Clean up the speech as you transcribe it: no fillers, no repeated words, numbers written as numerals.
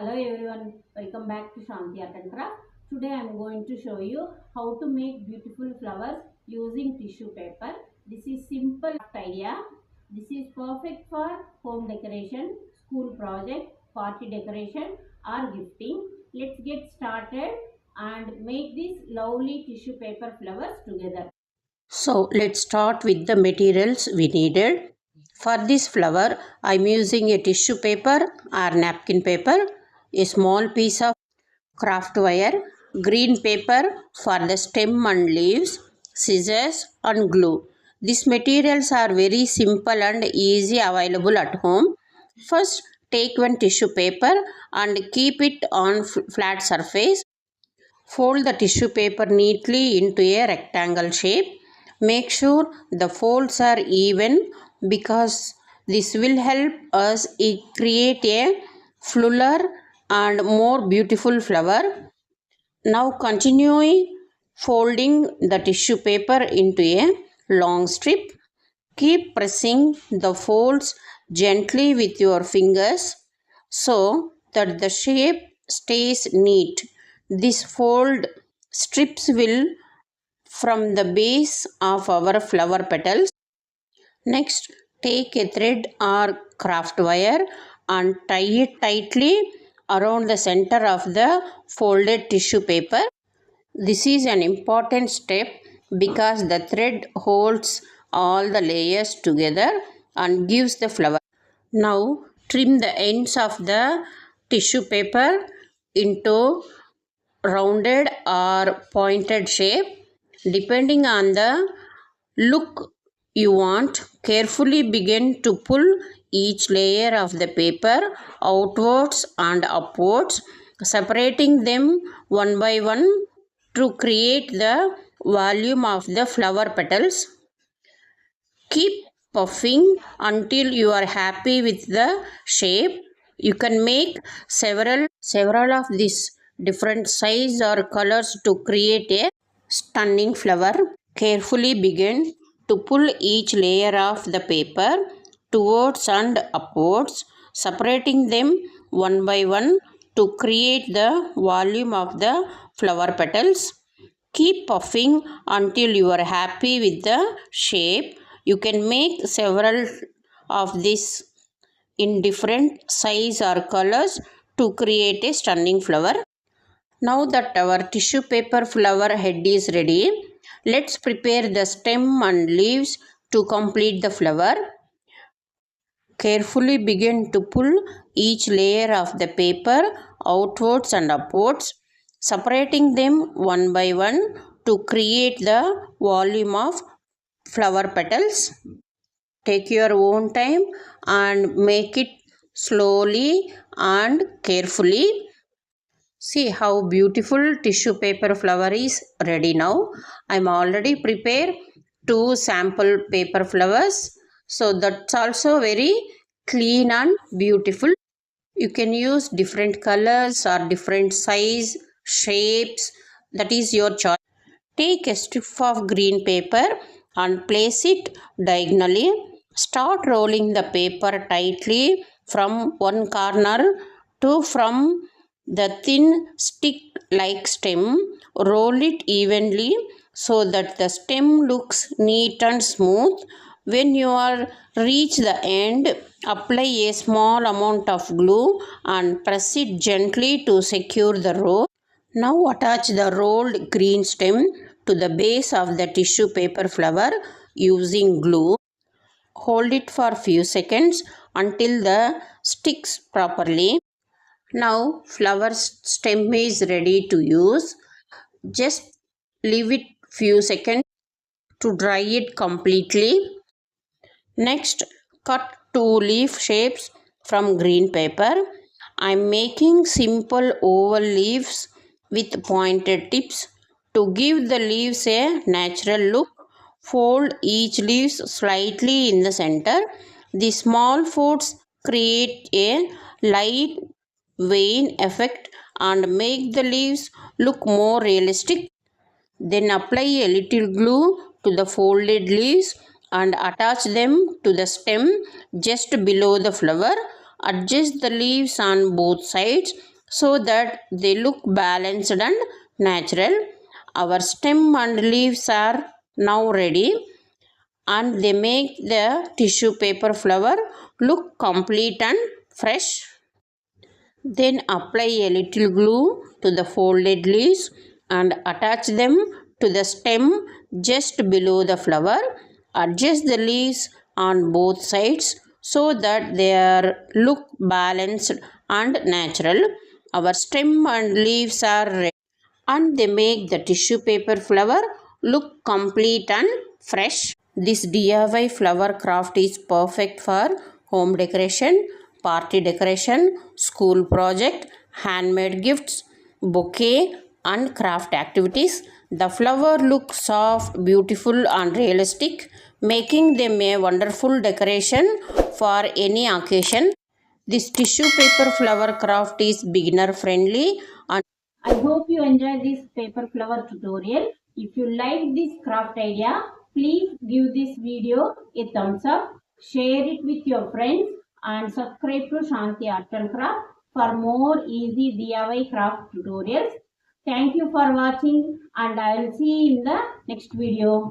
Hello everyone, welcome back to Shanthi Art and Craft. Today I am going to show you how to make beautiful flowers using tissue paper. This is simple idea. This is perfect for home decoration, school project, party decoration or gifting. Let's get started and make these lovely tissue paper flowers together. So let's start with the materials we needed. For this flower, I am using a tissue paper or napkin paper, a small piece of craft wire, green paper for the stem and leaves, scissors and glue. These materials are very simple and easy available at home. First, take one tissue paper and keep it on flat surface. Fold the tissue paper neatly into a rectangle shape. Make sure the folds are even because this will help us create a fuller and more beautiful flower. Now continue folding the tissue paper into a long strip. Keep pressing the folds gently with your fingers so that the shape stays neat. This fold strips will from the base of our flower petals. Next, take a thread or craft wire and tie it tightly around the center of the folded tissue paper. This is an important step because the thread holds all the layers together and gives the flower. Now trim the ends of the tissue paper into rounded or pointed shape depending on the look you want. Carefully begin to pull each layer of the paper outwards and upwards, separating them one by one to create the volume of the flower petals. Keep puffing until you are happy with the shape. You can make several of these different size or colors to create a stunning flower. Carefully begin to pull each layer of the paper towards and upwards, separating them one by one to create the volume of the flower petals. Keep puffing until you are happy with the shape. You can make several of these in different size or colors to create a stunning flower. Now that our tissue paper flower head is ready, let's prepare the stem and leaves to complete the flower. Carefully begin to pull each layer of the paper outwards and upwards, separating them one by one to create the volume of flower petals. Take your own time and make it slowly and carefully. See how beautiful tissue paper flower is ready now. I am already prepared two sample paper flowers. So that's also very clean and beautiful. You can use different colors or different size, shapes. That is your choice. Take a strip of green paper and place it diagonally. Start rolling the paper tightly from one corner to from the thin stick-like stem. Roll it evenly so that the stem looks neat and smooth. When you are reach the end, apply a small amount of glue and press it gently to secure the row. Now attach the rolled green stem to the base of the tissue paper flower using glue. Hold it for few seconds until the sticks properly. Now flower stem is ready to use. Just leave it few seconds to dry it completely. Next, cut two leaf shapes from green paper. I am making simple oval leaves with pointed tips. To give the leaves a natural look, fold each leaf slightly in the center. The small folds create a light vein effect and make the leaves look more realistic. Then apply a little glue to the folded leaves and attach them to the stem just below the flower. Adjust the leaves on both sides so that they look balanced and natural. Our stem and leaves are now ready, and they make the tissue paper flower look complete and fresh. Then apply a little glue to the folded leaves and attach them to the stem just below the flower. Adjust the leaves on both sides so that they are look balanced and natural. Our stem and leaves are ready, and they make the tissue paper flower look complete and fresh. This DIY flower craft is perfect for home decoration, party decoration, school project, handmade gifts, bouquet, and craft activities. The flower looks soft, beautiful, and realistic, making them a wonderful decoration for any occasion. This tissue paper flower craft is beginner friendly and I hope you enjoyed this paper flower tutorial. If you like this craft idea, please give this video a thumbs up, share it with your friends, and subscribe to Shanthi Art and Craft for more easy DIY craft tutorials. Thank you for watching, and I will see you in the next video.